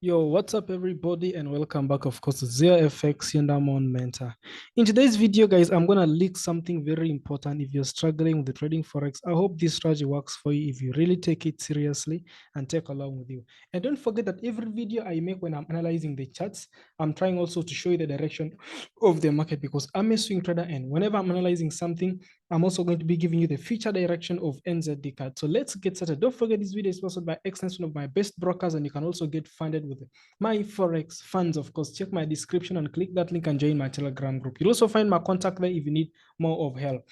Yo, what's up, everybody, and welcome back, of course, to ZFX Yandamon Mentor. In today's video, guys, I'm going to leak something very important. If you're struggling with the trading Forex, I hope this strategy works for you if you really take it seriously and take along with you. And don't forget that every video I make when I'm analyzing the charts, I'm trying also to show you the direction of the market because I'm a swing trader. And whenever I'm analyzing something, I'm also going to be giving you the future direction of NZD card. So let's get started. Don't forget this video is sponsored by Excellence, one of my best brokers, and you can also get funded with my Forex funds. Of course, check my description and click that link and join my Telegram group. You'll also find my contact there if you need more of help.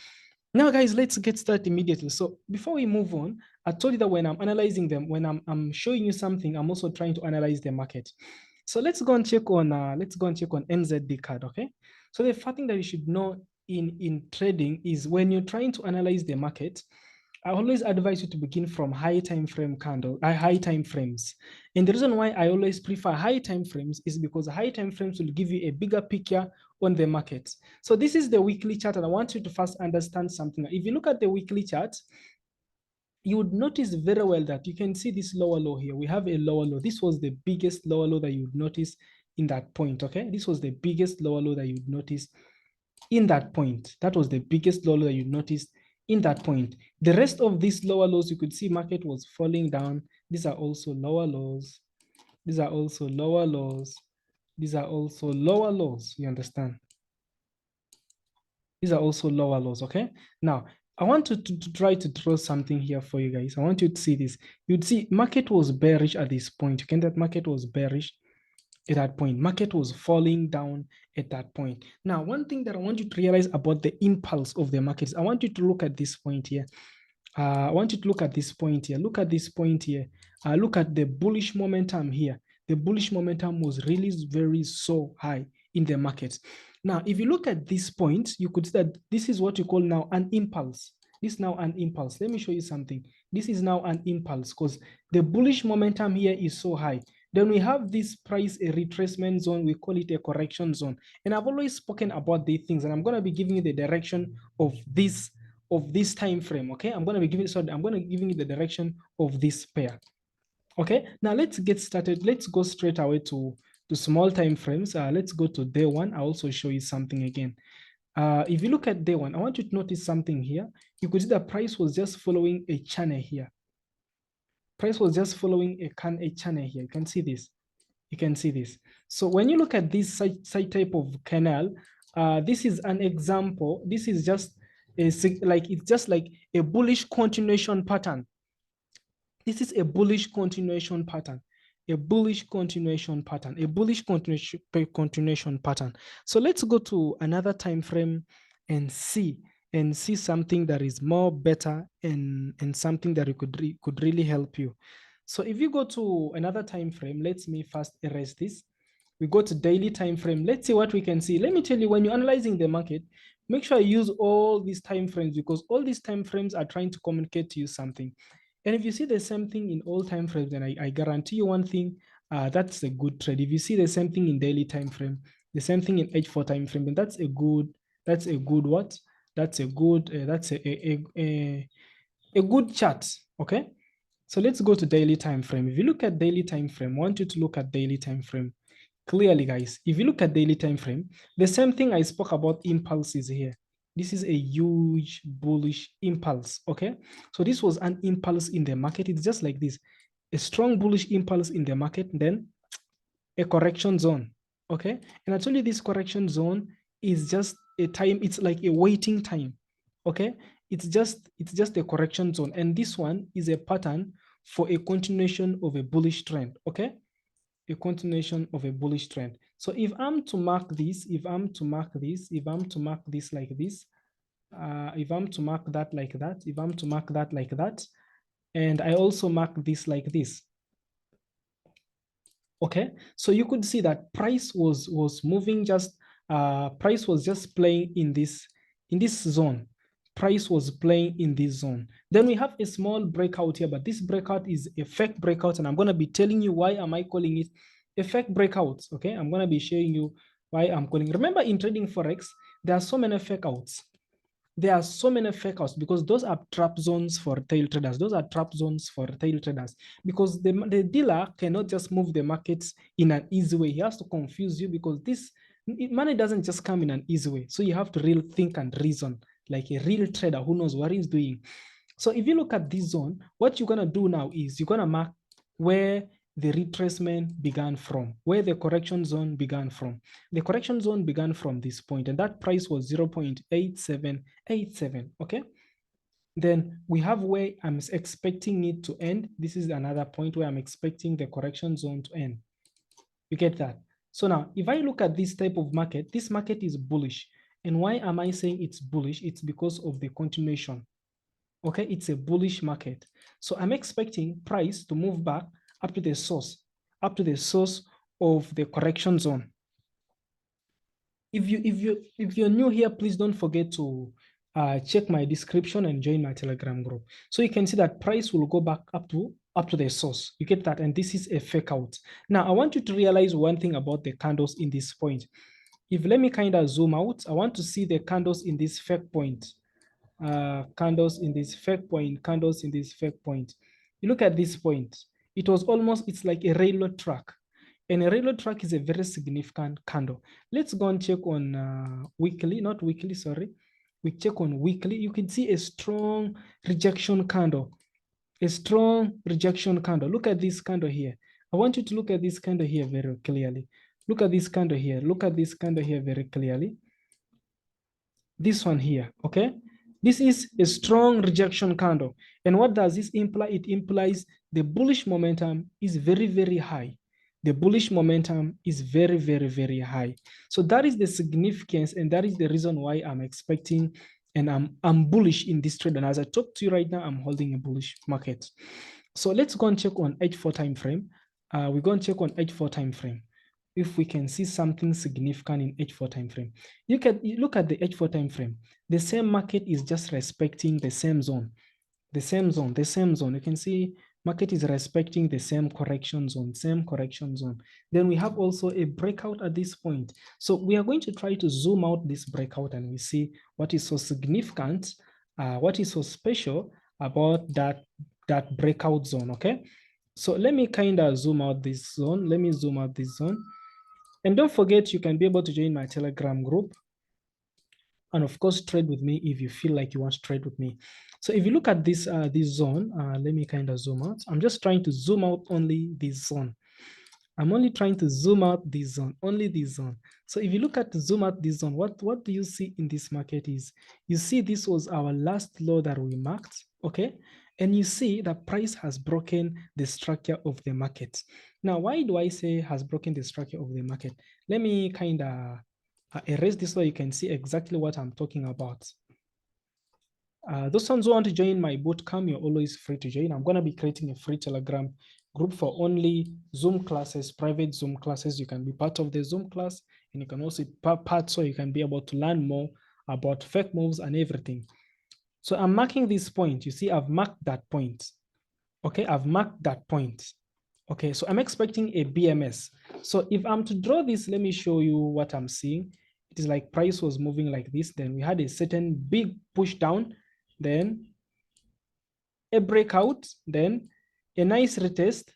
Now, guys, let's get started immediately. So before we move on, I told you that when I'm analyzing them, when I'm showing you something, I'm also trying to analyze the market. So let's go and check on NZD card. Okay. So the first thing that you should know in trading is when you're trying to analyze the market, I always advise you to begin from high time frame high time frames. And the reason why I always prefer high time frames is because high time frames will give you a bigger picture on the market. So this is the weekly chart, and I want you to first understand something. If you look at the weekly chart, you would notice very well that you can see this lower low here. We have a lower low. This was the biggest lower low that you would notice in that point, okay? This was the biggest lower low that you would notice in that point. That was the biggest lower low that you noticed in that point. The rest of these lower lows, you could see market was falling down. These are also lower lows. These are also lower lows. These are also lower lows, you understand? These are also lower lows, okay? Now, I want to try to draw something here for you guys. I want you to see this. You'd see market was bearish at this point. Okay, that market was bearish at that point. Market was falling down at that point. Now, one thing that I want you to realize about the impulse of the markets, I want you to look at this point here. I want you to look at this point here. Look at this point here. Look at the bullish momentum here. The bullish momentum was really very so high in the market. Now, if you look at this point, you could see that this is what you call now an impulse. This is now an impulse. Let me show you something. This is now an impulse because the bullish momentum here is so high. Then we have this price a retracement zone. We call it a correction zone. And I've always spoken about these things, and I'm going to be giving you the direction of this time frame. Okay, I'm going to be giving you the direction of this pair. Okay, now let's get started. Let's go straight away to small time frames. Let's go to day one. I'll also show you something again. If you look at day one, I want you to notice something here. You could see the price was just following a channel here. Price was just following a channel here. You can see this. You can see this. So when you look at this side type of canal, this is an example. This is just it's just like a bullish continuation pattern. This is a bullish continuation pattern. A bullish continuation pattern. A bullish continuation pattern. So let's go to another time frame and see something that is more better and something that could really help you. So if you go to another time frame, let me first erase this. We go to daily time frame. Let's see what we can see. Let me tell you, when you're analyzing the market, make sure you use all these time frames because all these time frames are trying to communicate to you something. And if you see the same thing in all time frames, then I guarantee you one thing, that's a good trade. If you see the same thing in daily time frame, the same thing in H4 time frame, then that's a good what? That's a good a good chart. Okay. So let's go to daily time frame. If you look at daily time frame, I want you to look at daily time frame clearly, guys. If you look at daily time frame, the same thing I spoke about impulses here. This is a huge bullish impulse. Okay, so this was an impulse in the market. It's just like this, a strong bullish impulse in the market, then a correction zone. Okay, and I told you this correction zone is just a time. It's like a waiting time. Okay, it's just a correction zone, and this one is a pattern for a continuation of a bullish trend. Okay, a continuation of a bullish trend. So if I'm to mark this, if I'm to mark this like this, if I'm to mark that like that, if I'm to mark that like that, and I also mark this like this. Okay, so you could see that price was moving just price was just playing in this zone. Price was playing in this zone. Then we have a small breakout here, but this breakout is a fake breakout, and I'm going to be telling you why am I calling it a fake breakout. Okay, I'm going to be showing you why I'm calling. Remember, in trading Forex, there are so many fake outs. there are so many fake outs because those are trap zones for tail traders. Those are trap zones for tail traders because the dealer cannot just move the markets in an easy way. He has to confuse you because this money doesn't just come in an easy way. So you have to really think and reason like a real trader who knows what he's doing. So if you look at this zone, what you're going to do now is you're going to mark where the retracement began from, where the correction zone began from. The correction zone began from this point, and that price was 0.8787, okay? Then we have where I'm expecting it to end. This is another point where I'm expecting the correction zone to end. You get that? So now, if I look at this type of market, this market is bullish. And why am I saying it's bullish? It's because of the continuation. Okay, it's a bullish market. So I'm expecting price to move back up to the source of the correction zone. If you're new here, please don't forget to check my description and join my Telegram group. So you can see that price will go back up to the source. You get that? And this is a fake out. Now I want you to realize one thing about the candles in this point. If let me kind of zoom out, I want to see the candles in this fake point. Candles in this fake point, candles in this fake point. You look at this point, it was almost, it's like a railroad track. And a railroad track is a very significant candle. Let's go and check on weekly, not weekly, sorry. We check on weekly. You can see a strong rejection candle, a strong rejection candle. Look at this candle here. I want you to look at this candle here very clearly. Look at this candle here. Look at this candle here very clearly. This one here, okay? This is a strong rejection candle. And what does this imply? It implies the bullish momentum is very, very high. The bullish momentum is very, very, very high. So that is the significance, and that is the reason why I'm expecting, and I'm bullish in this trade. And as I talk to you right now, I'm holding a bullish market. So let's go and check on H4 time frame. We're going to check on H4 time frame if we can see something significant in H4 time frame. You look at the H4 time frame. The same market is just respecting the same zone, the same zone, the same zone. You can see market is respecting the same correction zone, same correction zone. Then we have also a breakout at this point. So we are going to try to zoom out this breakout and we see what is so significant, what is so special about that breakout zone, okay? So let me kind of zoom out this zone. Let me zoom out this zone. And don't forget, you can be able to join my Telegram group. And of course, trade with me if you feel like you want to trade with me. So if you look at this, this zone, let me kind of zoom out. I'm just trying to zoom out only this zone. I'm only trying to zoom out this zone, only this zone. So if you look at zoom out this zone, what do you see in this market is, you see this was our last low that we marked, okay? And you see the price has broken the structure of the market. Now, why do I say has broken the structure of the market? Let me kind of erase this so you can see exactly what I'm talking about. Those ones who want to join my bootcamp, you're always free to join. I'm going to be creating a free Telegram group for only Zoom classes, private Zoom classes. You can be part of the Zoom class, and you can also be part so you can be able to learn more about fake moves and everything. So I'm marking this point. You see, I've marked that point. Okay, I've marked that point. Okay, so I'm expecting a BMS. So if I'm to draw this, let me show you what I'm seeing. It is like price was moving like this. Then we had a certain big push down, then a breakout, then a nice retest,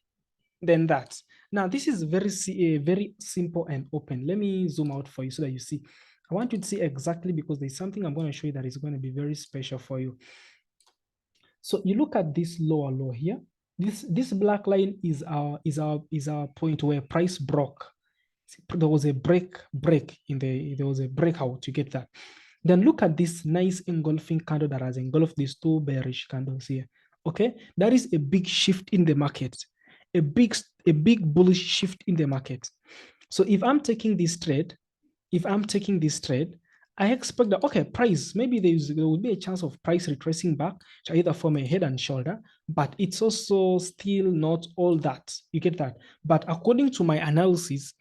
then that. Now, this is very simple and open. Let me zoom out for you so that you see. I want you to see exactly because there's something I'm going to show you that is going to be very special for you. So you look at this lower low here. This black line is our point where price broke. There was a break in there was a breakout. You get that? Then look at this nice engulfing candle that has engulfed these two bearish candles here. Okay, that is a big shift in the market, a big bullish shift in the market. So if I'm taking this trade, I expect that, okay, price, maybe there will be a chance of price retracing back to either form a head and shoulder, but it's also still not all that. You get that? But according to my analysis,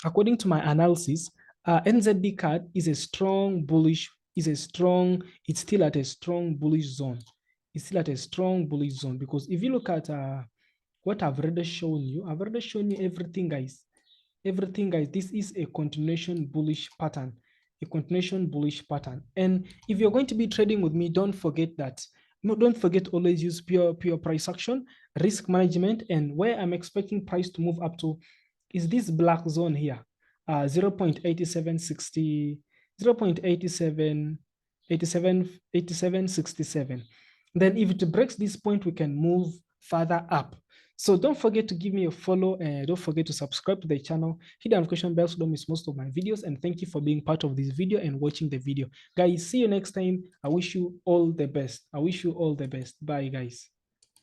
NZD card is a strong bullish, it's still at a strong bullish zone. It's still at a strong bullish zone because if you look at what I've already shown you, everything, guys. Everything, guys. This is a continuation bullish pattern. a continuation bullish pattern. And if you're going to be trading with me, don't forget that. No, don't forget always use pure price action, risk management, and where I'm expecting price to move up to is this black zone here, 0.8760, 0.8767. Then if it breaks this point, we can move further up. So don't forget to give me a follow, and don't forget to subscribe to the channel, hit the notification bell so don't miss most of my videos. And thank you for being part of this video and watching the video. Guys, see you next time. I wish you all the best. I wish you all the best. Bye, guys.